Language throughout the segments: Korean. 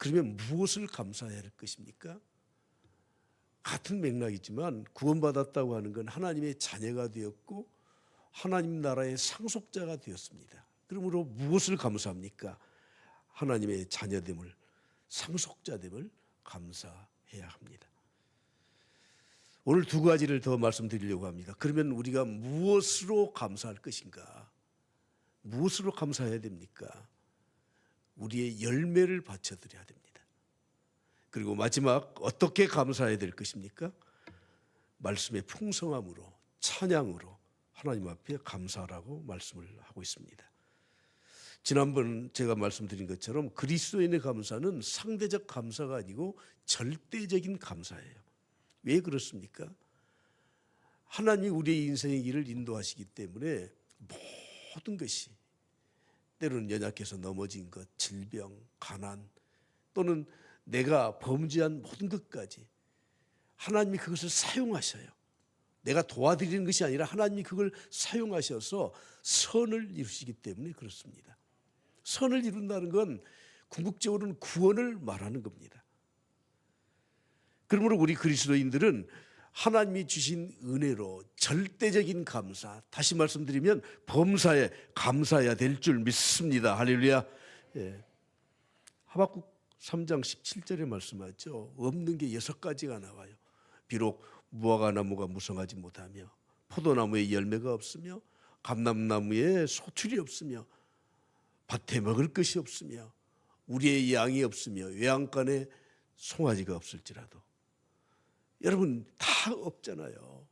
그러면 무엇을 감사해야 할 것입니까? 같은 맥락이지만 구원받았다고 하는 건 하나님의 자녀가 되었고 하나님 나라의 상속자가 되었습니다. 그러므로 무엇을 감사합니까? 하나님의 자녀됨을, 상속자됨을 감사해야 합니다. 오늘 두 가지를 더 말씀드리려고 합니다. 그러면 우리가 무엇으로 감사할 것인가? 무엇으로 감사해야 됩니까? 우리의 열매를 바쳐드려야 됩니다. 그리고 마지막 어떻게 감사해야 될 것입니까? 말씀의 풍성함으로, 찬양으로 하나님 앞에 감사하라고 말씀을 하고 있습니다. 지난번 제가 말씀드린 것처럼 그리스도인의 감사는 상대적 감사가 아니고 절대적인 감사예요. 왜 그렇습니까? 하나님이 우리의 인생의 길을 인도하시기 때문에 모든 것이, 때로는 연약해서 넘어진 것, 질병, 가난, 또는 내가 범죄한 모든 것까지 하나님이 그것을 사용하셔요. 내가 도와드리는 것이 아니라 하나님이 그걸 사용하셔서 선을 이루시기 때문에 그렇습니다. 선을 이룬다는 건 궁극적으로는 구원을 말하는 겁니다. 그러므로 우리 그리스도인들은 하나님이 주신 은혜로 절대적인 감사, 다시 말씀드리면 범사에 감사해야 될 줄 믿습니다. 할렐루야. 예. 하박국 3장 17절에 말씀하죠. 없는 게 6가지가 나와요. 비록 무화과 나무가 무성하지 못하며 포도나무에 열매가 없으며 감람나무에 소출이 없으며 밭에 먹을 것이 없으며 우리의 양이 없으며 외양간에 송아지가 없을지라도, 여러분 다 없잖아요.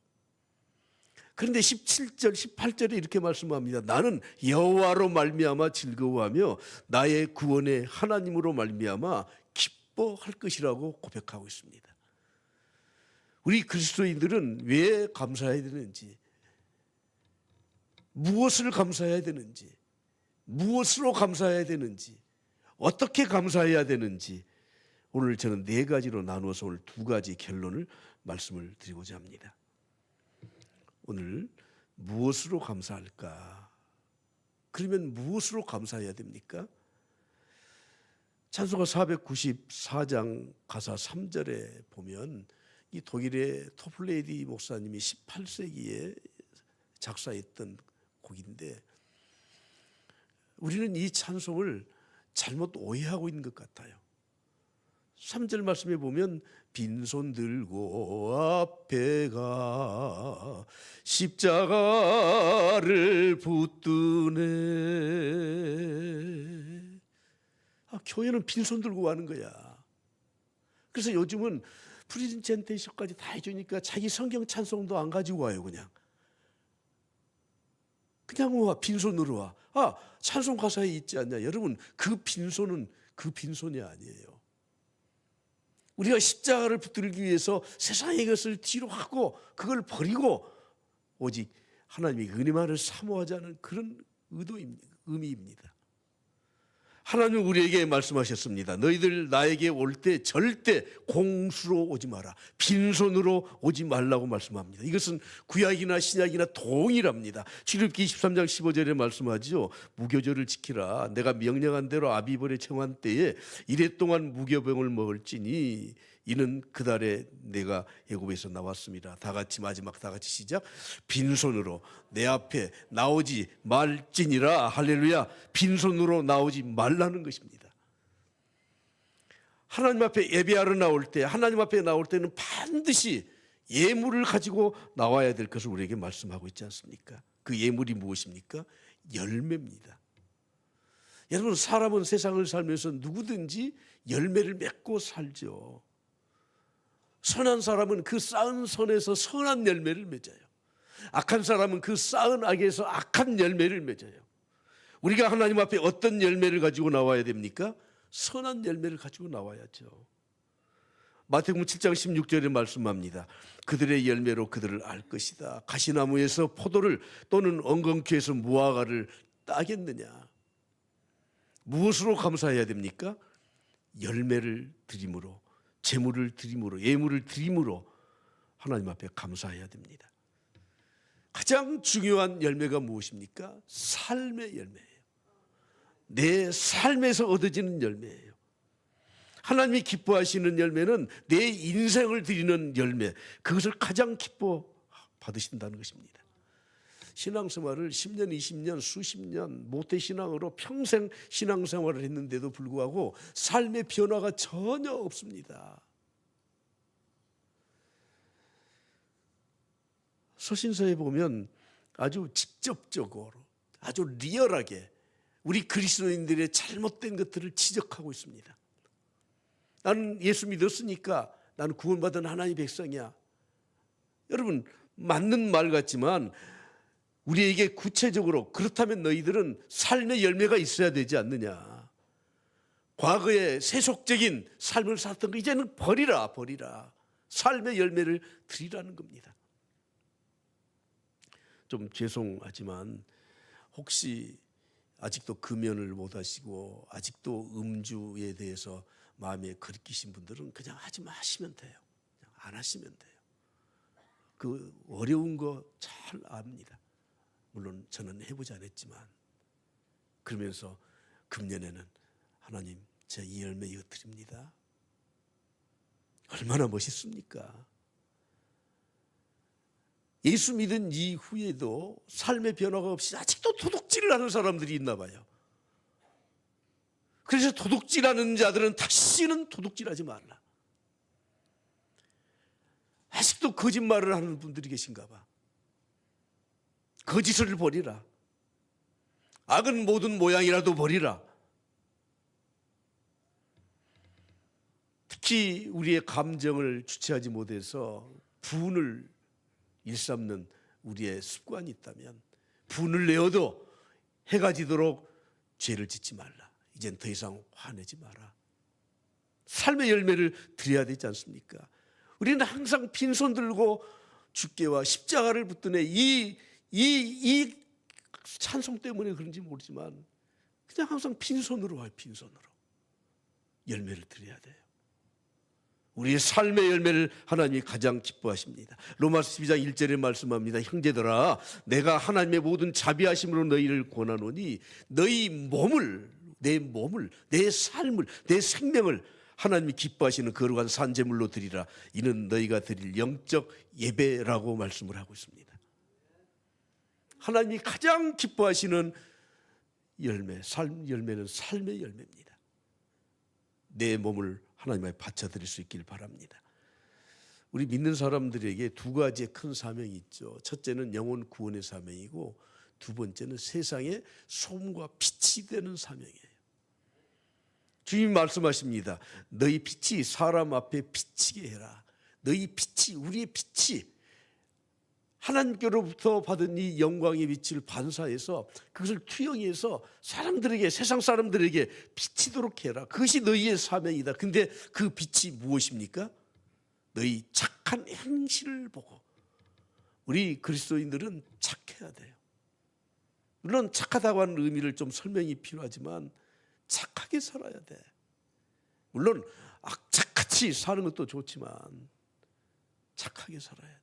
그런데 17절, 18절에 이렇게 말씀합니다. 나는 여호와로 말미암아 즐거워하며 나의 구원의 하나님으로 말미암아 기뻐할 것이라고 고백하고 있습니다. 우리 그리스도인들은 왜 감사해야 되는지, 무엇을 감사해야 되는지, 무엇으로 감사해야 되는지, 어떻게 감사해야 되는지, 오늘 저는 4가지로 나누어서 오늘 2가지 결론을 말씀을 드리고자 합니다. 오늘 무엇으로 감사할까? 그러면 무엇으로 감사해야 됩니까? 찬송가 494장 가사 3절에 보면 이 독일의 토플레이디 목사님이 18세기에 작사했던 곡인데, 우리는 이 찬송을 잘못 오해하고 있는 것 같아요. 3절 말씀에 보면 빈손 들고 앞에 가 십자가를 붙드네. 교회는 빈손 들고 가는 거야. 그래서 요즘은 프리젠테이션까지 다 해주니까 자기 성경 찬송도 안 가지고 와요. 그냥 와, 빈손으로 와. 찬송 가사에 있지 않냐. 여러분, 그 빈손은 그 빈손이 아니에요. 우리가 십자가를 붙들기 위해서 세상의 것을 뒤로 하고 그걸 버리고 오직 하나님의 은혜만을 사모하자는 그런 의미입니다. 하나님은 우리에게 말씀하셨습니다. 너희들 나에게 올 때 절대 공수로 오지 마라. 빈손으로 오지 말라고 말씀합니다. 이것은 구약이나 신약이나 동일합니다. 출애굽기 23장 15절에 말씀하죠. 무교절을 지키라. 내가 명령한 대로 아비벌의 청한 때에 이래 동안 무교병을 먹을지니 이는 그달에 내가 애굽에서 나왔습니다. 다 같이, 마지막 다 같이 시작. 빈손으로 내 앞에 나오지 말지니라. 할렐루야. 빈손으로 나오지 말라는 것입니다. 하나님 앞에 예배하러 나올 때, 하나님 앞에 나올 때는 반드시 예물을 가지고 나와야 될 것을 우리에게 말씀하고 있지 않습니까? 그 예물이 무엇입니까? 열매입니다. 여러분, 사람은 세상을 살면서 누구든지 열매를 맺고 살죠. 선한 사람은 그 쌓은 선에서 선한 열매를 맺어요. 악한 사람은 그 쌓은 악에서 악한 열매를 맺어요. 우리가 하나님 앞에 어떤 열매를 가지고 나와야 됩니까? 선한 열매를 가지고 나와야죠. 마태복음 7장 16절에 말씀합니다. 그들의 열매로 그들을 알 것이다. 가시나무에서 포도를 또는 엉겅퀴에서 무화과를 따겠느냐. 무엇으로 감사해야 됩니까? 열매를 드림으로, 제물을 드림으로, 예물을 드림으로 하나님 앞에 감사해야 됩니다. 가장 중요한 열매가 무엇입니까? 삶의 열매예요. 내 삶에서 얻어지는 열매예요. 하나님이 기뻐하시는 열매는 내 인생을 드리는 열매, 그것을 가장 기뻐 받으신다는 것입니다. 신앙생활을 10년, 20년, 수십 년 모태신앙으로 평생 신앙생활을 했는데도 불구하고 삶의 변화가 전혀 없습니다. 서신서에 보면 아주 직접적으로, 아주 리얼하게 우리 그리스도인들의 잘못된 것들을 지적하고 있습니다. 나는 예수 믿었으니까 나는 구원받은 하나님의 백성이야. 여러분, 맞는 말 같지만 우리에게 구체적으로 그렇다면 너희들은 삶의 열매가 있어야 되지 않느냐. 과거에 세속적인 삶을 살았던 거 이제는 버리라. 삶의 열매를 드리라는 겁니다. 좀 죄송하지만 혹시 아직도 금연을 못 하시고 아직도 음주에 대해서 마음에 거리끼신 분들은 그냥 하지 마시면 돼요. 그냥 안 하시면 돼요. 그 어려운 거 잘 압니다. 물론 저는 해보지 않았지만, 그러면서 금년에는 하나님 제 이 열매 이거 드립니다. 얼마나 멋있습니까? 예수 믿은 이후에도 삶의 변화가 없이 아직도 도둑질을 하는 사람들이 있나 봐요. 그래서 도둑질하는 자들은 다시는 도둑질하지 말라. 아직도 거짓말을 하는 분들이 계신가 봐. 거짓을 버리라. 악은 모든 모양이라도 버리라. 특히 우리의 감정을 주체하지 못해서 분을 일삼는 우리의 습관이 있다면 분을 내어도 해가 지도록 죄를 짓지 말라. 이젠 더 이상 화내지 마라. 삶의 열매를 드려야 되지 않습니까? 우리는 항상 빈손 들고 주께와 십자가를 붙드네. 이 찬송 때문에 그런지 모르지만 그냥 항상 빈손으로 와요. 빈손으로. 열매를 드려야 돼요. 우리의 삶의 열매를 하나님이 가장 기뻐하십니다. 로마서 12장 1절에 말씀합니다. 형제들아, 내가 하나님의 모든 자비하심으로 너희를 권하노니 너희 몸을, 내 삶을, 내 생명을 하나님이 기뻐하시는 거룩한 산제물로 드리라. 이는 너희가 드릴 영적 예배라고 말씀을 하고 있습니다. 하나님이 가장 기뻐하시는 열매, 삶 열매는 삶의 열매입니다. 내 몸을 하나님 앞에 바쳐드릴 수 있길 바랍니다. 우리 믿는 사람들에게 두 가지의 큰 사명이 있죠. 첫째는 영혼 구원의 사명이고 두 번째는 세상의 소금과 빛이 되는 사명이에요. 주님이 말씀하십니다. 너희 빛이 사람 앞에 비치게 해라. 너희 빛이, 우리의 빛이 하나님께로부터 받은 이 영광의 빛을 반사해서 그것을 투영해서 사람들에게, 세상 사람들에게 비치도록 해라. 그것이 너희의 사명이다. 근데 그 빛이 무엇입니까? 너희 착한 행실을 보고. 우리 그리스도인들은 착해야 돼요. 물론 착하다고 하는 의미를 좀 설명이 필요하지만 착하게 살아야 돼. 물론 악착같이 사는 것도 좋지만 착하게 살아야 돼.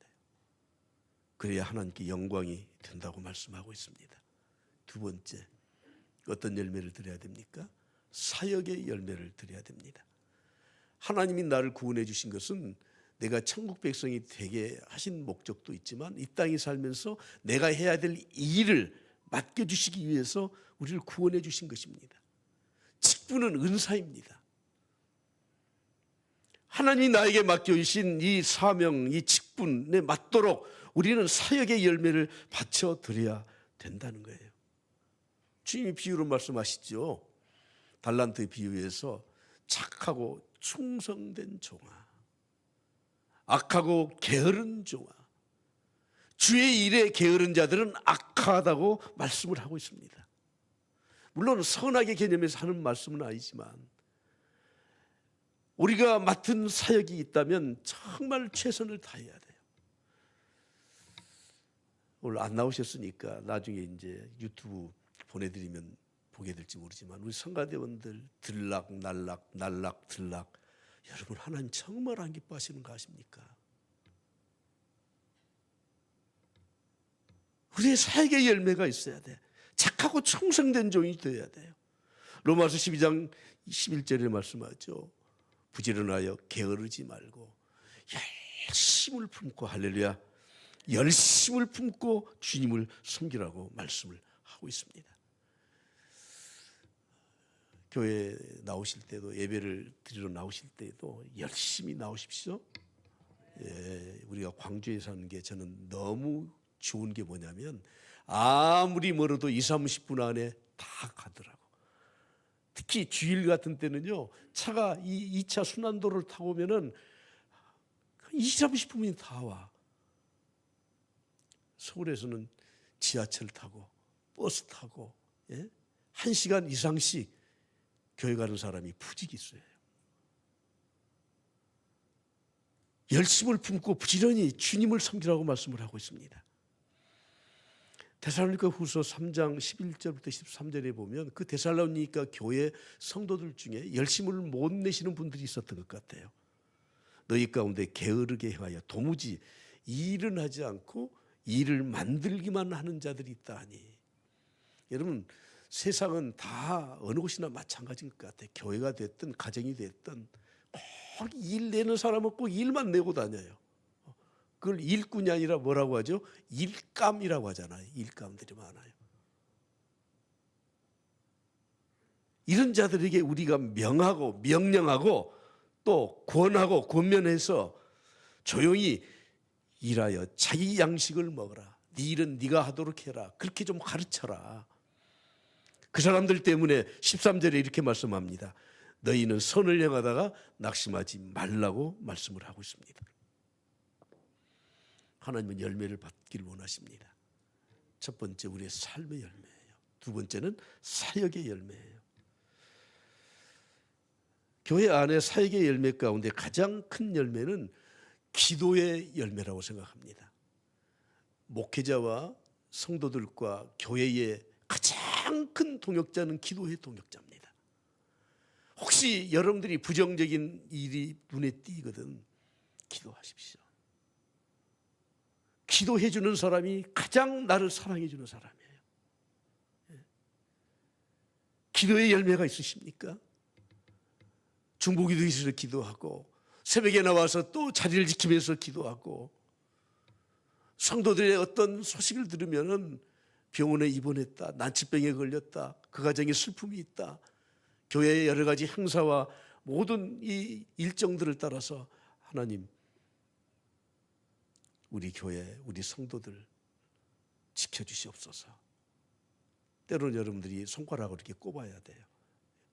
그래야 하나님께 영광이 된다고 말씀하고 있습니다. 두 번째, 어떤 열매를 드려야 됩니까? 사역의 열매를 드려야 됩니다. 하나님이 나를 구원해 주신 것은 내가 천국 백성이 되게 하신 목적도 있지만 이 땅에 살면서 내가 해야 될 일을 맡겨주시기 위해서 우리를 구원해 주신 것입니다. 직분은 은사입니다. 하나님이 나에게 맡겨주신 이 사명, 이 직분에 맞도록 우리는 사역의 열매를 바쳐드려야 된다는 거예요. 주님이 비유로 말씀하시죠. 달란트의 비유에서 착하고 충성된 종아, 악하고 게으른 종아. 주의 일에 게으른 자들은 악하다고 말씀을 하고 있습니다. 물론 선악의 개념에서 하는 말씀은 아니지만 우리가 맡은 사역이 있다면 정말 최선을 다해야 돼요. 오늘 안 나오셨으니까 나중에 이제 유튜브 보내드리면 보게 될지 모르지만 우리 성가대원들 들락 날락 들락, 여러분 하나님 정말 안 기뻐하시는 거 아십니까? 우리의 사역의 열매가 있어야 돼. 착하고 충성된 종이 되어야 돼요. 로마서 12장 11절에 말씀하죠. 부지런하여 게으르지 말고 열심을 품고, 할렐루야, 열심을 품고 주님을 섬기라고 말씀을 하고 있습니다. 교회 나오실 때도, 예배를 드리러 나오실 때도 열심히 나오십시오. 예, 우리가 광주에 사는 게 저는 너무 좋은 게 뭐냐면 아무리 멀어도 20-30분 안에 다 가더라고. 특히 주일 같은 때는요, 차가 2차 순환도로를 타고 오면은 20-30분이 다 와. 서울에서는 지하철 타고 버스 타고 1시간 이상씩 교회 가는 사람이 푸직 있어요. 열심을 품고 부지런히 주님을 섬기라고 말씀을 하고 있습니다. 데살로니가 후서 3장 11절부터 13절에 보면 그 데살로니가 교회 성도들 중에 열심을 못 내시는 분들이 있었던 것 같아요. 너희 가운데 게으르게 행하여 도무지 일은 하지 않고 일을 만들기만 하는 자들이 있다 하니. 여러분, 세상은 다 어느 곳이나 마찬가지인 것 같아요. 교회가 됐든 가정이 됐든 꼭 일 내는 사람은 꼭 일만 내고 다녀요. 그걸 일꾼이 아니라 뭐라고 하죠? 일감이라고 하잖아요. 일감들이 많아요. 이런 자들에게 우리가 명하고 명령하고 또 권하고 권면해서 조용히 일하여 자기 양식을 먹어라. 네 일은 네가 하도록 해라. 그렇게 좀 가르쳐라. 그 사람들 때문에 13절에 이렇게 말씀합니다. 너희는 선을 행하다가 낙심하지 말라고 말씀을 하고 있습니다. 하나님은 열매를 받기를 원하십니다. 첫 번째, 우리의 삶의 열매예요. 두 번째는 사역의 열매예요. 교회 안에 사역의 열매 가운데 가장 큰 열매는 기도의 열매라고 생각합니다. 목회자와 성도들과 교회의 가장 큰 동역자는 기도의 동역자입니다. 혹시 여러분들이 부정적인 일이 눈에 띄거든 기도하십시오. 기도해 주는 사람이 가장 나를 사랑해 주는 사람이에요. 기도의 열매가 있으십니까? 중보기도 있어서 기도하고 새벽에 나와서 또 자리를 지키면서 기도하고 성도들의 어떤 소식을 들으면은 병원에 입원했다, 난치병에 걸렸다, 그 가정에 슬픔이 있다, 교회의 여러 가지 행사와 모든 이 일정들을 따라서 하나님, 우리 교회, 우리 성도들 지켜주시옵소서. 때로는 여러분들이 손가락으로 이렇게 꼽아야 돼요.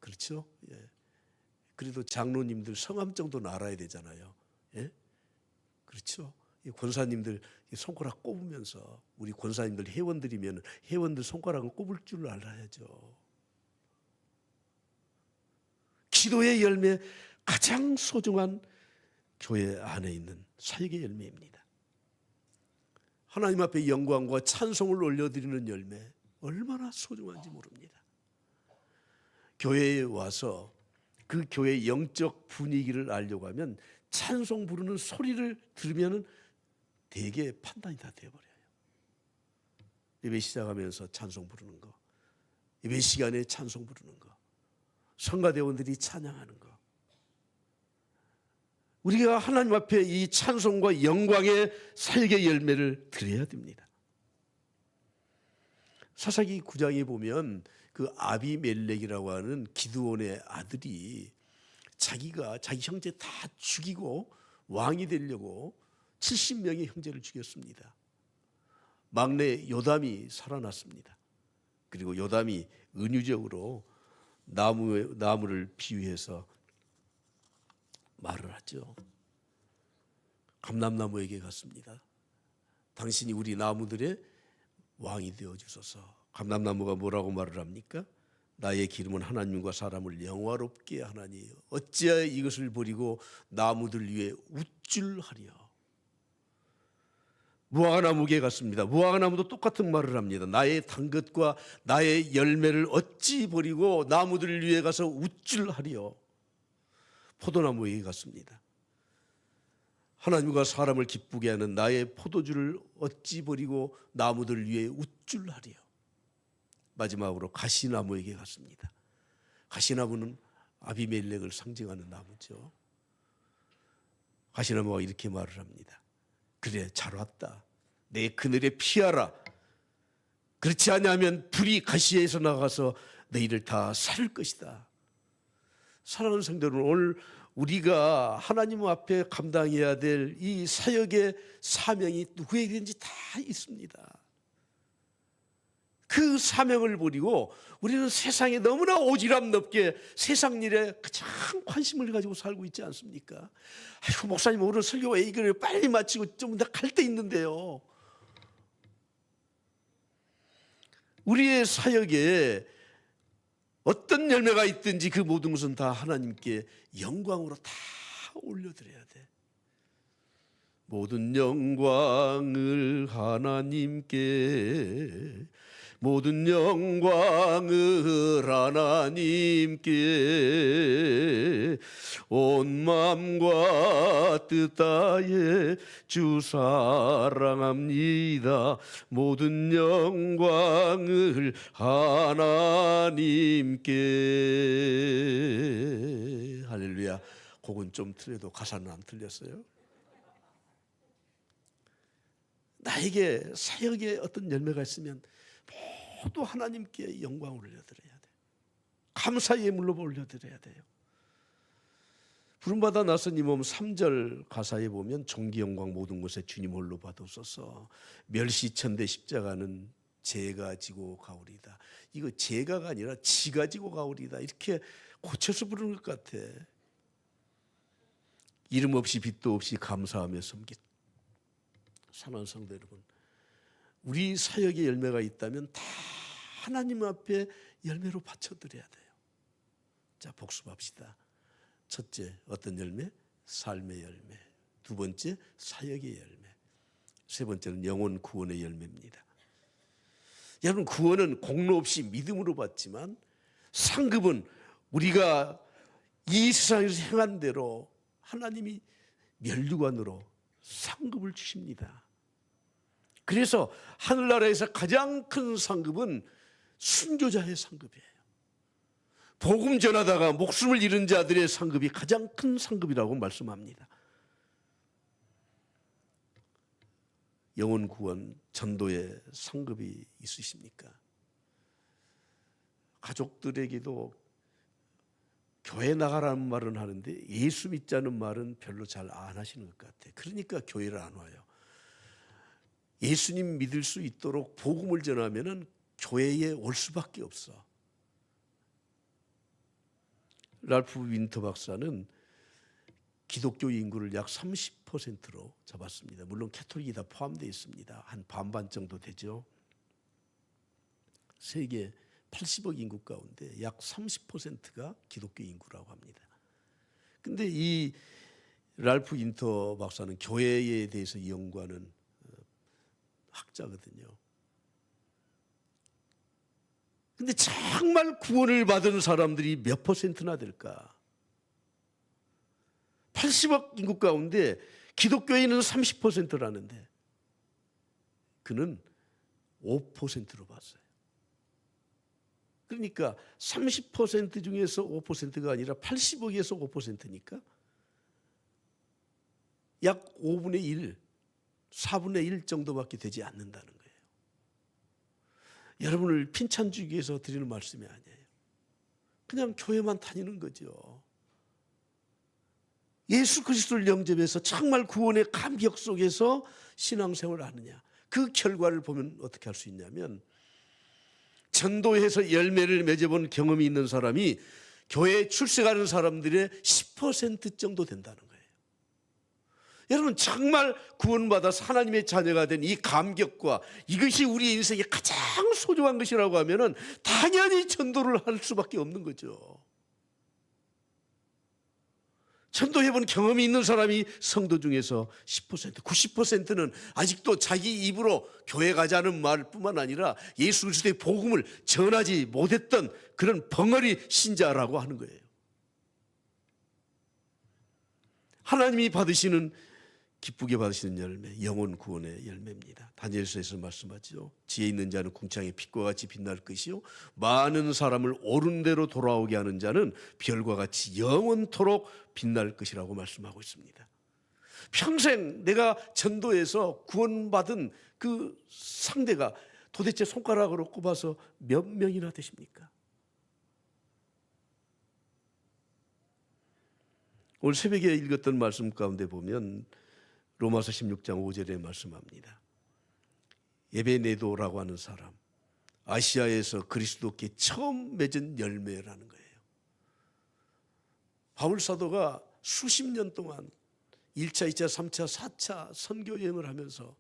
그렇죠? 예. 그래도 장로님들 성함 정도는 알아야 되잖아요. 예? 그렇죠? 권사님들 손가락 꼽으면서, 우리 권사님들 회원들이면 회원들 손가락은 꼽을 줄 알아야죠. 기도의 열매, 가장 소중한 교회 안에 있는 사역의 열매입니다. 하나님 앞에 영광과 찬송을 올려드리는 열매, 얼마나 소중한지 모릅니다. 교회에 와서 그 교회의 영적 분위기를 알려고 하면 찬송 부르는 소리를 들으면 대개 판단이 다 되어버려요. 예배 시작하면서 찬송 부르는 거, 예배 시간에 찬송 부르는 거, 성가대원들이 찬양하는 거, 우리가 하나님 앞에 이 찬송과 영광의 사역의 열매를 드려야 됩니다. 사사기 9장에 보면 그 아비멜렉이라고 하는 기드온의 아들이 자기가 자기 형제 다 죽이고 왕이 되려고 70명의 형제를 죽였습니다. 막내 요담이 살아났습니다. 그리고 요담이 은유적으로 나무를 비유해서 말을 하죠. 감람나무에게 갔습니다. 당신이 우리 나무들의 왕이 되어 주소서. 감람나무가 뭐라고 말을 합니까? 나의 기름은 하나님과 사람을 영화롭게 하나니 어찌하여 이것을 버리고 나무들 위에 우쭐하랴. 무화과나무에 갔습니다. 무화과나무도 똑같은 말을 합니다. 나의 단 것과 나의 열매를 어찌 버리고 나무들 위에 가서 우쭐하랴. 포도나무에 갔습니다. 하나님과 사람을 기쁘게 하는 나의 포도주를 어찌 버리고 나무들 위에 우쭐하랴. 마지막으로 가시나무에게 갔습니다. 가시나무는 아비멜렉을 상징하는 나무죠. 가시나무가 이렇게 말을 합니다. 그래, 잘 왔다. 내 그늘에 피하라. 그렇지 않으면 불이 가시에서 나가서 너희를 다 살릴 것이다. 사랑하는 성도 여러분, 오늘 우리가 하나님 앞에 감당해야 될 이 사역의 사명이 누구에게든지 다 있습니다. 그 사명을 버리고 우리는 세상에 너무나 오지랖 넓게 세상 일에 가장 관심을 가지고 살고 있지 않습니까? 아이고, 목사님 오늘 설교가 이걸 빨리 마치고 좀 더 갈 데 있는데요. 우리의 사역에 어떤 열매가 있든지 그 모든 것은 다 하나님께 영광으로 다 올려드려야 돼. 모든 영광을 하나님께, 모든 영광을 하나님께, 온 마음과 뜻 다해 주 사랑합니다. 모든 영광을 하나님께. 할렐루야. 곡은 좀 틀려도 가사는 안 틀렸어요. 나에게 사역에 어떤 열매가 있으면 모두 하나님께 영광을 올려드려야 돼. 감사의 예물로 올려드려야 돼요. 부름받아 나선 이 몸 3절 가사에 보면 종기 영광 모든 것에 주님 홀로 받으소서. 멸시천대 십자가는 제가 지고 가오리다. 이거 제가가 아니라 지가 지고 가오리다. 이렇게 고쳐서 부르는 것 같아. 이름 없이 빛도 없이 감사하며 섬기. 사랑하는 성도 여러분, 우리 사역의 열매가 있다면 다 하나님 앞에 열매로 바쳐드려야 돼요. 자, 복습합시다. 첫째, 어떤 열매? 삶의 열매. 두 번째, 사역의 열매. 세 번째는 영혼 구원의 열매입니다. 여러분, 구원은 공로 없이 믿음으로 받지만 상급은 우리가 이 세상에서 행한 대로 하나님이 면류관으로 상급을 주십니다. 그래서 하늘나라에서 가장 큰 상급은 순교자의 상급이에요. 복음 전하다가 목숨을 잃은 자들의 상급이 가장 큰 상급이라고 말씀합니다. 영혼 구원, 전도의 상급이 있으십니까? 가족들에게도 교회 나가라는 말은 하는데 예수 믿자는 말은 별로 잘 안 하시는 것 같아요. 그러니까 교회를 안 와요. 예수님 믿을 수 있도록 복음을 전하면은 교회에 올 수밖에 없어. 랄프 윈터 박사는 기독교 인구를 약 30%로 잡았습니다. 물론 캐톨릭이 다 포함되어 있습니다. 한 반반 정도 되죠. 세계 80억 인구 가운데 약 30%가 기독교 인구라고 합니다. 근데 이 랄프 윈터 박사는 교회에 대해서 연구하는 학자거든요. 근데 정말 구원을 받은 사람들이 몇 퍼센트나 될까? 80억 인구 가운데 기독교인은 30%라는데 그는 5%로 봤어요. 그러니까 30% 중에서 5%가 아니라 80억에서 5%니까 약 5분의 1, 4분의 1 정도밖에 되지 않는다는 거예요. 여러분을 핀찬 주기 위해서 드리는 말씀이 아니에요. 그냥 교회만 다니는 거죠. 예수 그리스도를 영접해서 정말 구원의 감격 속에서 신앙생활을 하느냐. 그 결과를 보면 어떻게 할 수 있냐면 전도해서 열매를 맺어본 경험이 있는 사람이 교회에 출석하는 사람들의 10% 정도 된다는 거예요. 여러분, 정말 구원받아서 하나님의 자녀가 된 이 감격과 이것이 우리 인생의 가장 소중한 것이라고 하면은 당연히 전도를 할 수밖에 없는 거죠. 전도해본 경험이 있는 사람이 성도 중에서 10%, 90%는 아직도 자기 입으로 교회 가자는 말뿐만 아니라 예수 그리스도의 복음을 전하지 못했던 그런 벙어리 신자라고 하는 거예요. 하나님이 받으시는, 기쁘게 받으시는 열매, 영혼 구원의 열매입니다. 다니엘서에서 말씀하죠. 지혜 있는 자는 궁창의 빛과 같이 빛날 것이요 많은 사람을 옳은 대로 돌아오게 하는 자는 별과 같이 영원토록 빛날 것이라고 말씀하고 있습니다. 평생 내가 전도해서 구원받은 그 상대가 도대체 손가락으로 꼽아서 몇 명이나 되십니까? 오늘 새벽에 읽었던 말씀 가운데 보면 로마서 16장 5절에 말씀합니다. 에베네도라고 하는 사람, 아시아에서 그리스도께 처음 맺은 열매라는 거예요. 바울 사도가 수십 년 동안 1차, 2차, 3차, 4차 선교 여행을 하면서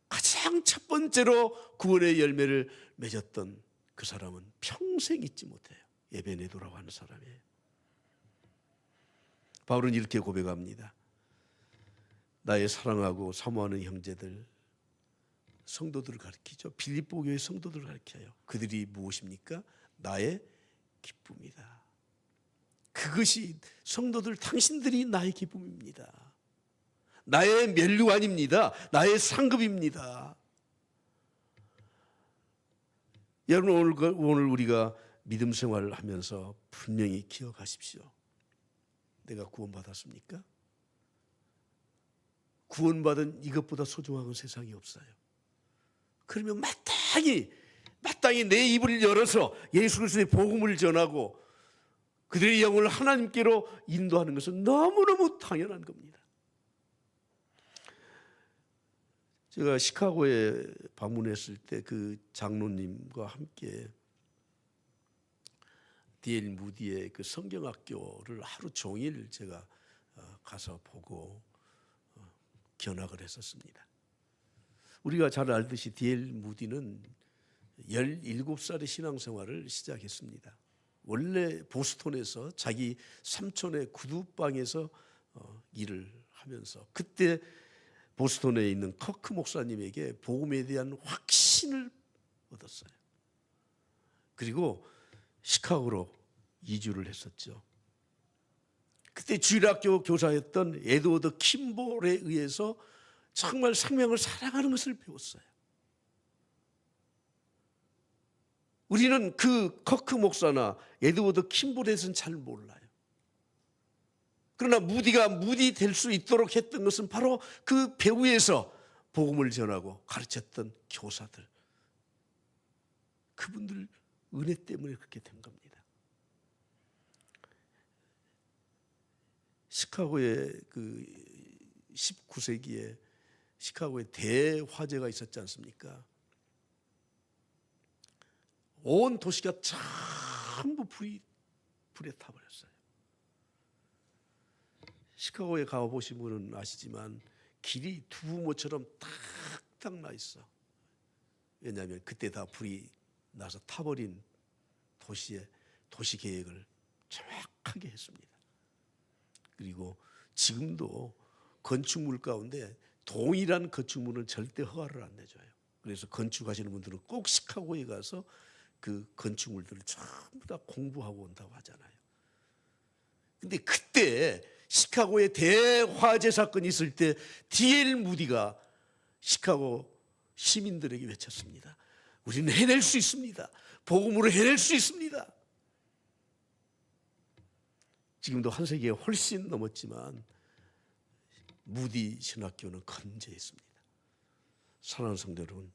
가장 첫 번째로 구원의 열매를 맺었던 그 사람은 평생 잊지 못해요. 에베네도라고 하는 사람이에요. 바울은 이렇게 고백합니다. 나의 사랑하고 사모하는 형제들, 성도들을 가리키죠. 빌립보 교회 성도들을 가리켜요. 그들이 무엇입니까? 나의 기쁨이다. 그것이 성도들, 당신들이 나의 기쁨입니다. 나의 면류관입니다. 나의 상급입니다. 여러분, 오늘 우리가 믿음 생활을 하면서 분명히 기억하십시오. 내가 구원받았습니까? 구원받은 이것보다 소중한 건 세상에 없어요. 그러면 마땅히 내 입을 열어서 예수 그리스도의 복음을 전하고 그들의 영혼을 하나님께로 인도하는 것은 너무너무 당연한 겁니다. 제가 시카고에 방문했을 때 그 장로님과 함께 D.L. 무디의 그 성경학교를 하루 종일 제가 가서 보고 견학을 했었습니다. 우리가 잘 알듯이 D.L. 무디는 17살의 신앙생활을 시작했습니다. 원래 보스턴에서 자기 삼촌의 구두방에서 일을 하면서 그때 보스턴에 있는 커크 목사님에게 복음에 대한 확신을 얻었어요. 그리고 시카고로 이주를 했었죠. 그때 주일학교 교사였던 에드워드 킴볼에 의해서 정말 생명을 사랑하는 것을 배웠어요. 우리는 그 커크 목사나 에드워드 킴볼에 대해서는 잘 몰라요. 그러나 무디가 무디 될 수 있도록 했던 것은 바로 그 배후에서 복음을 전하고 가르쳤던 교사들, 그분들 은혜 때문에 그렇게 된 겁니다. 시카고의 그 19세기에 시카고에 대화재가 있었지 않습니까? 온 도시가 전부 불에 타버렸어요. 시카고에 가보신 분은 아시지만 길이 두부모처럼 탁탁 나 있어. 왜냐하면 그때 다 불이 나서 타버린 도시의 도시 계획을 정확하게 했습니다. 그리고 지금도 건축물 가운데 동일한 건축물은 절대 허가를 안 내줘요. 그래서 건축하시는 분들은 꼭 시카고에 가서 그 건축물들을 전부 다 공부하고 온다고 하잖아요. 근데 그때 시카고에 대화재 사건이 있을 때 D.L. 무디가 시카고 시민들에게 외쳤습니다. 우리는 해낼 수 있습니다. 복음으로 해낼 수 있습니다. 지금도 한 세기에 훨씬 넘었지만 무디 신학교는 건재했습니다. 사랑하는 성도 여러분,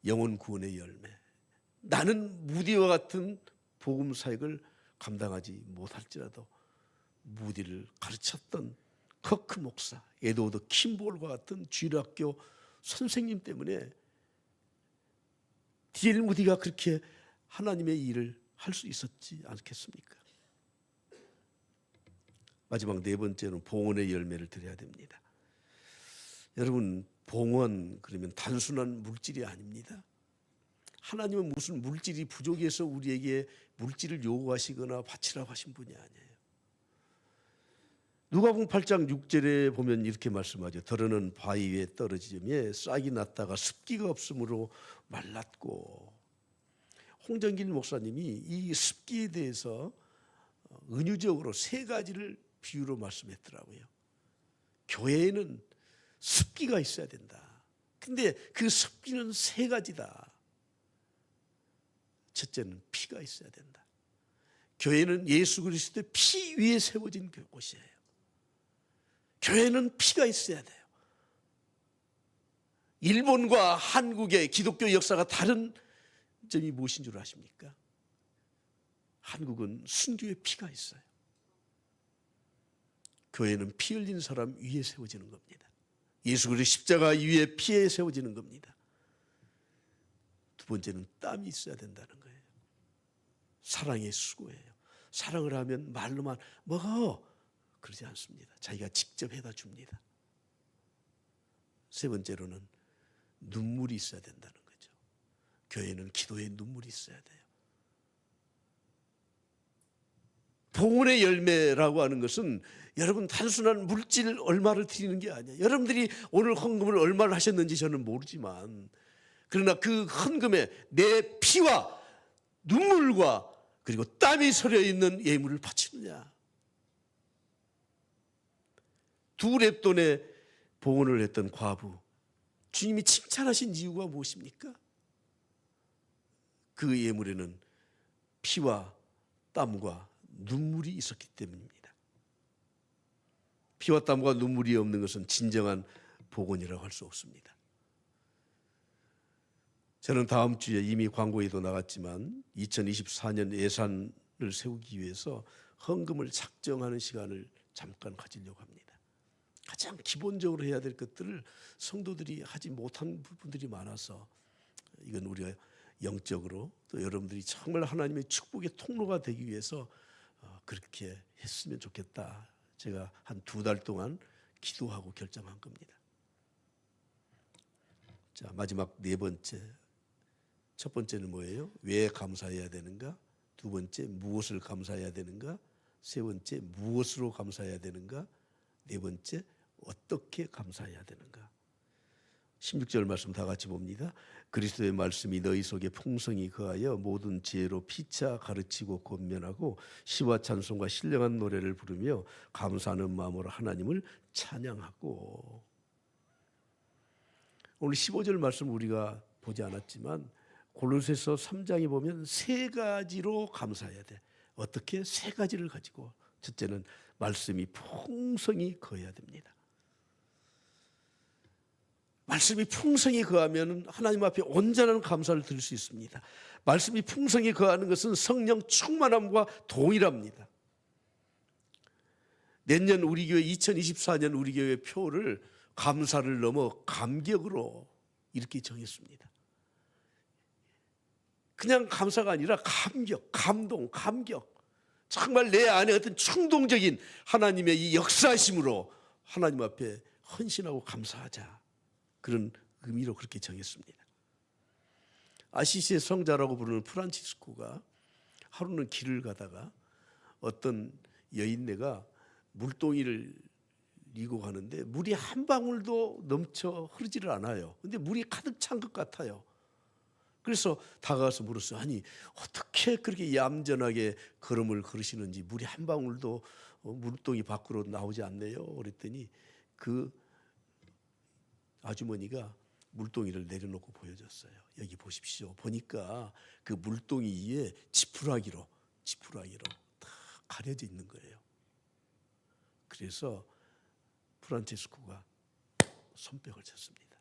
영혼 구원의 열매. 나는 무디와 같은 복음 사역을 감당하지 못할지라도 무디를 가르쳤던 커크 목사, 에드워드 킴볼과 같은 주일학교 선생님 때문에 D.L. 무디가 그렇게 하나님의 일을 할 수 있었지 않겠습니까? 마지막 네 번째는 봉헌의 열매를 드려야 됩니다. 여러분, 봉헌 그러면 단순한 물질이 아닙니다. 하나님은 무슨 물질이 부족해서 우리에게 물질을 요구하시거나 바치라고 하신 분이 아니에요. 누가복음 8장 6절에 보면 이렇게 말씀하죠. 더러는 바위 위에 떨어지며 싹이 났다가 습기가 없으므로 말랐고. 홍정길 목사님이 이 습기에 대해서 은유적으로 세 가지를 비유로 말씀했더라고요. 교회에는 습기가 있어야 된다. 근데 그 습기는 세 가지다. 첫째는 피가 있어야 된다. 교회는 예수 그리스도의 피 위에 세워진 곳이에요. 교회는 피가 있어야 돼요. 일본과 한국의 기독교 역사가 다른 점이 무엇인 줄 아십니까? 한국은 순교의 피가 있어요. 교회는 피 흘린 사람 위에 세워지는 겁니다. 예수 그리스도의 십자가 위에 피에 세워지는 겁니다. 두 번째는 땀이 있어야 된다는 거예요. 사랑의 수고예요. 사랑을 하면 말로만 먹어 그러지 않습니다. 자기가 직접 해다 줍니다. 세 번째로는 눈물이 있어야 된다는 거죠. 교회는 기도에 눈물이 있어야 돼요. 봉헌의 열매라고 하는 것은 여러분 단순한 물질 얼마를 드리는 게 아니에요. 여러분들이 오늘 헌금을 얼마를 하셨는지 저는 모르지만, 그러나 그 헌금에 내 피와 눈물과 그리고 땀이 서려 있는 예물을 바치느냐. 두 렙돈의 봉헌을 했던 과부, 주님이 칭찬하신 이유가 무엇입니까? 그 예물에는 피와 땀과 눈물이 있었기 때문입니다. 피와 땀과 눈물이 없는 것은 진정한 복원이라고 할 수 없습니다. 저는 다음 주에 이미 광고에도 나갔지만 2024년 예산을 세우기 위해서 헌금을 작정하는 시간을 잠깐 가지려고 합니다. 가장 기본적으로 해야 될 것들을 성도들이 하지 못한 부분들이 많아서, 이건 우리가 영적으로 또 여러분들이 정말 하나님의 축복의 통로가 되기 위해서 그렇게 했으면 좋겠다. 제가 한 2달 동안 기도하고 결정한 겁니다. 자, 마지막 네 번째. 첫 번째는 뭐예요? 왜 감사해야 되는가? 두 번째, 무엇을 감사해야 되는가? 세 번째, 무엇으로 감사해야 되는가? 네 번째, 어떻게 감사해야 되는가? 16절 말씀 다 같이 봅니다. 그리스도의 말씀이 너희 속에 풍성히 거하여 모든 지혜로 피차 가르치고 권면하고 시와 찬송과 신령한 노래를 부르며 감사하는 마음으로 하나님을 찬양하고. 오늘 15절 말씀 우리가 보지 않았지만 골로새서 3장에 보면 세 가지로 감사해야 돼. 어떻게? 세 가지를 가지고. 첫째는 말씀이 풍성히 거해야 됩니다. 말씀이 풍성히 거하면 하나님 앞에 온전한 감사를 드릴 수 있습니다. 말씀이 풍성히 거하는 것은 성령 충만함과 동일합니다. 내년 우리 교회 2024년 우리 교회 표를 감사를 넘어 감격으로 이렇게 정했습니다. 그냥 감사가 아니라 감격, 감동, 감격. 정말 내 안에 어떤 충동적인 하나님의 이 역사심으로 하나님 앞에 헌신하고 감사하자. 그런 의미로 그렇게 정했습니다. 아시시의 성자라고 부르는 프란치스코가 하루는 길을 가다가 어떤 여인네가 물동이를 이고 가는데 물이 한 방울도 넘쳐 흐르지를 않아요. 근데 물이 가득 찬 것 같아요. 그래서 다가가서 물었어요. 아니, 어떻게 그렇게 얌전하게 걸음을 걸으시는지 물이 한 방울도 물동이 밖으로 나오지 않네요. 그랬더니 그 아주머니가 물동이를 내려놓고 보여줬어요. 여기 보십시오. 보니까 그 물동이 위에 지푸라기로 다 가려져 있는 거예요. 그래서 프란체스코가 손뼉을 쳤습니다.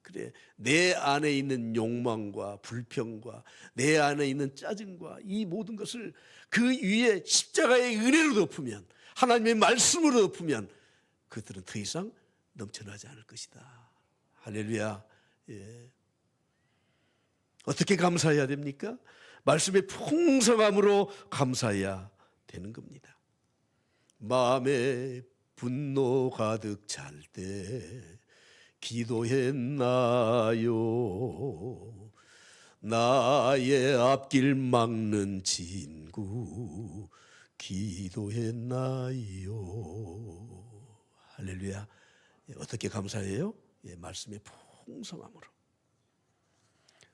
그래, 내 안에 있는 욕망과 불평과 내 안에 있는 짜증과 이 모든 것을 그 위에 십자가의 은혜로 덮으면, 하나님의 말씀으로 덮으면 그들은 더 이상 넘쳐나지 않을 것이다. 할렐루야. 예. 어떻게 감사해야 됩니까? 말씀의 풍성함으로 감사해야 되는 겁니다. 마음에 분노 가득 찰 때 기도했나요? 나의 앞길 막는 친구 기도했나요? 할렐루야. 어떻게 감사해요? 예, 말씀의 풍성함으로.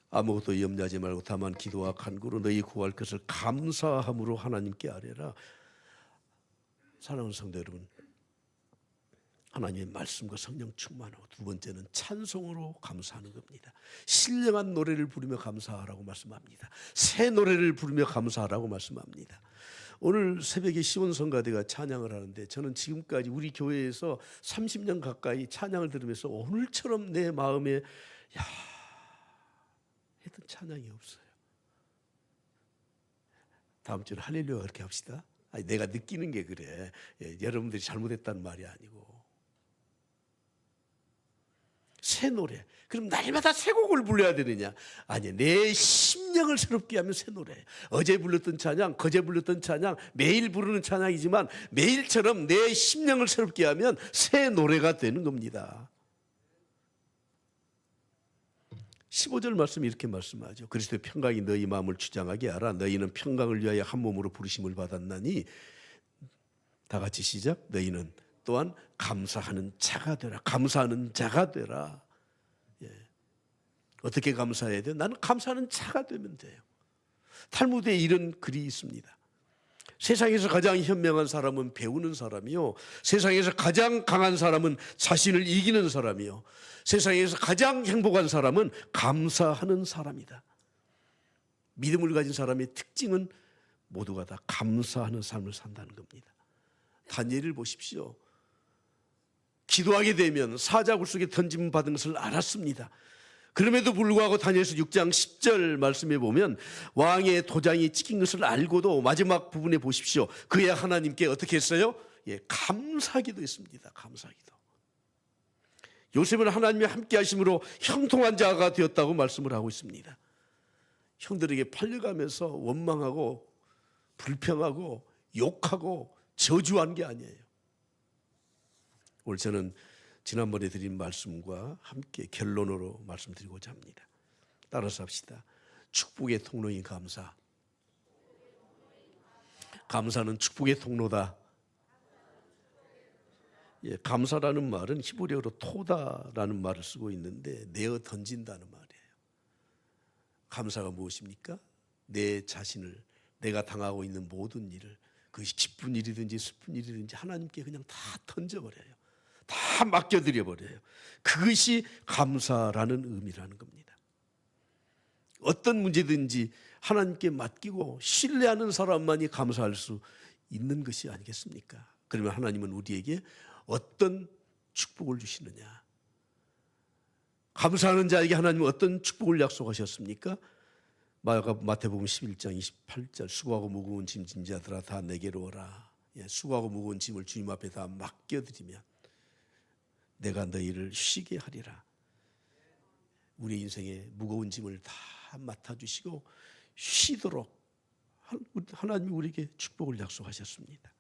아무것도 염려하지 말고 다만 기도와 간구로 너희 구할 것을 감사함으로 하나님께 아뢰라. 사랑하는 성도 여러분, 하나님의 말씀과 성령 충만하고, 두 번째는 찬송으로 감사하는 겁니다. 신령한 노래를 부르며 감사하라고 말씀합니다. 새 노래를 부르며 감사하라고 말씀합니다. 오늘 새벽에 시온성가대가 찬양을 하는데 저는 지금까지 우리 교회에서 30년 가까이 찬양을 들으면서 오늘처럼 내 마음에 야 했던 찬양이 없어요. 다음 주는 할렐루야 그렇게 합시다. 아니, 내가 느끼는 게 그래. 여러분들이 잘못했다는 말이 아니고. 새 노래. 그럼 날마다 새 곡을 불러야 되느냐? 아니, 내 심령을 새롭게 하면 새 노래. 어제 불렀던 찬양, 그제 불렀던 찬양, 매일 부르는 찬양이지만 매일처럼 내 심령을 새롭게 하면 새 노래가 되는 겁니다. 15절 말씀이 이렇게 말씀하죠. 그리스도의 평강이 너희 마음을 주장하게 하라. 너희는 평강을 위하여 한 몸으로 부르심을 받았나니, 다 같이 시작. 너희는 또한 감사하는 자가 되라. 감사하는 자가 되라. 어떻게 감사해야 돼요? 나는 감사하는 자가 되면 돼요. 탈무드에 이런 글이 있습니다. 세상에서 가장 현명한 사람은 배우는 사람이요, 세상에서 가장 강한 사람은 자신을 이기는 사람이요, 세상에서 가장 행복한 사람은 감사하는 사람이다. 믿음을 가진 사람의 특징은 모두가 다 감사하는 삶을 산다는 겁니다. 다니엘을 보십시오. 기도하게 되면 사자굴 속에 던짐 받은 것을 알았습니다. 그럼에도 불구하고 다니엘서 6장 10절 말씀에 보면 왕의 도장이 찍힌 것을 알고도 마지막 부분에 보십시오. 그의 하나님께 어떻게 했어요? 감사기도 했습니다. 감사기도. 요셉은 하나님이 함께 하심으로 형통한 자가 되었다고 말씀을 하고 있습니다. 형들에게 팔려가면서 원망하고 불평하고 욕하고 저주한 게 아니에요. 오늘 저는 지난번에 드린 말씀과 함께 결론으로 말씀드리고자 합니다. 따라서 합시다. 축복의 통로인 감사. 감사는 축복의 통로다. 감사라는 말은 히브리어로 토다라는 말을 쓰고 있는데 내어 던진다는 말이에요. 감사가 무엇입니까? 내 자신을, 내가 당하고 있는 모든 일을, 그것이 기쁜 일이든지 슬픈 일이든지 하나님께 그냥 다 던져버려요. 다 맡겨드려 버려요. 그것이 감사라는 의미라는 겁니다. 어떤 문제든지 하나님께 맡기고 신뢰하는 사람만이 감사할 수 있는 것이 아니겠습니까? 그러면 하나님은 우리에게 어떤 축복을 주시느냐? 감사하는 자에게 하나님은 어떤 축복을 약속하셨습니까? 마태복음 11장 28절 수고하고 무거운 짐 진 자들아 다 내게로 오라. 수고하고 무거운 짐을 주님 앞에 다 맡겨드리면 내가 너희를 쉬게 하리라. 우리 인생의 무거운 짐을 다 맡아주시고 쉬도록 하나님이 우리에게 축복을 약속하셨습니다.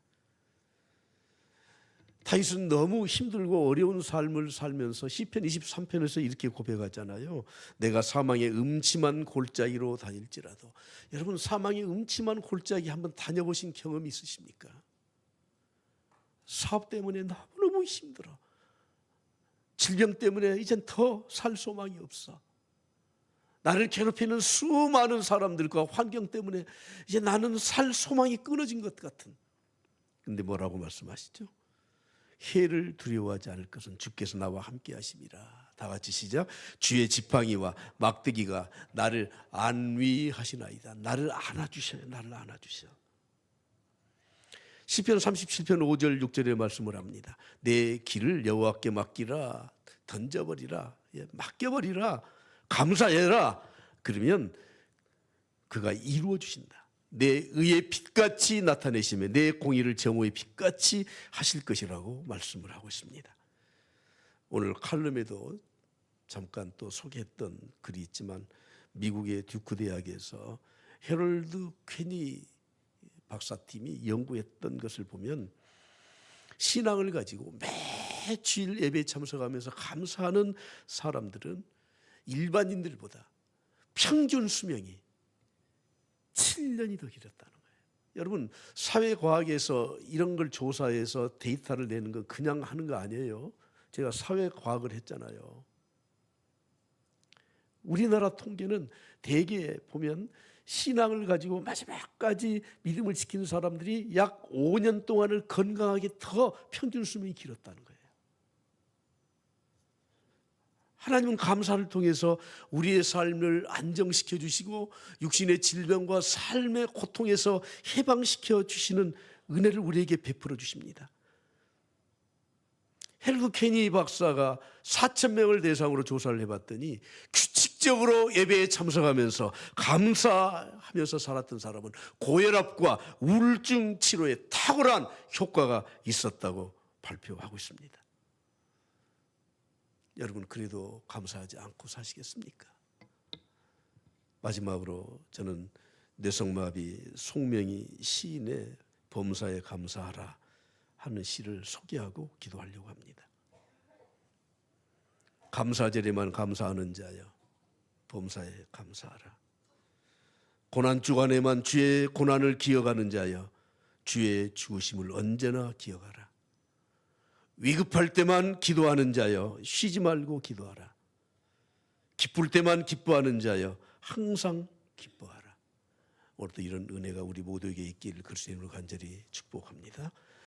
다윗은 너무 힘들고 어려운 삶을 살면서 시편 23편에서 이렇게 고백하잖아요. 내가 사망의 음침한 골짜기로 다닐지라도. 여러분, 사망의 음침한 골짜기 한번 다녀보신 경험이 있으십니까? 사업 때문에 너무너무 힘들어. 질병 때문에 이젠 더 살 소망이 없어. 나를 괴롭히는 수많은 사람들과 환경 때문에 이제 나는 살 소망이 끊어진 것 같은. 근데 뭐라고 말씀하시죠? 해를 두려워하지 않을 것은 주께서 나와 함께 하심이라. 다 같이 시작. 주의 지팡이와 막대기가 나를 안위하시나이다. 나를 안아주셔요. 나를 안아주셔. 시편 37편 5절 6절의 말씀을 합니다. 내 길을 여호와께 맡기라. 던져버리라. 맡겨버리라. 감사해라. 그러면 그가 이루어 주신다. 내 의의 빛같이 나타내시며 내 공의를 정오의 빛같이 하실 것이라고 말씀을 하고 있습니다. 오늘 칼럼에도 잠깐 또 소개했던 글이 있지만 미국의 듀크 대학에서 헤럴드 퀘니 박사팀이 연구했던 것을 보면 신앙을 가지고 매 주일 예배에 참석하면서 감사하는 사람들은 일반인들보다 평균 수명이 7년이 더 길었다는 거예요. 여러분, 사회과학에서 이런 걸 조사해서 데이터를 내는 건 그냥 하는 거 아니에요. 제가 사회과학을 했잖아요. 우리나라 통계는 대개 보면 신앙을 가지고 마지막까지 믿음을 지키는 사람들이 약 5년 동안을 건강하게 더 평균 수명이 길었다는 거예요. 하나님은 감사를 통해서 우리의 삶을 안정시켜 주시고 육신의 질병과 삶의 고통에서 해방시켜 주시는 은혜를 우리에게 베풀어 주십니다. 헬그 케니 박사가 4,000명을 대상으로 조사를 해봤더니 규칙적으로 예배에 참석하면서 감사하면서 살았던 사람은 고혈압과 우울증 치료에 탁월한 효과가 있었다고 발표하고 있습니다. 여러분, 그래도 감사하지 않고 사시겠습니까? 마지막으로 저는 뇌성마비 송명희 시인의 범사에 감사하라 하는 시를 소개하고 기도하려고 합니다. 감사절에만 감사하는 자여 범사에 감사하라. 고난 주간에만 주의 고난을 기억하는 자여 주의 죽으심을 언제나 기억하라. 위급할 때만 기도하는 자여 쉬지 말고 기도하라. 기쁠 때만 기뻐하는 자여 항상 기뻐하라. 오늘도 이런 은혜가 우리 모두에게 있기를 그리스도 이름으로 간절히 축복합니다.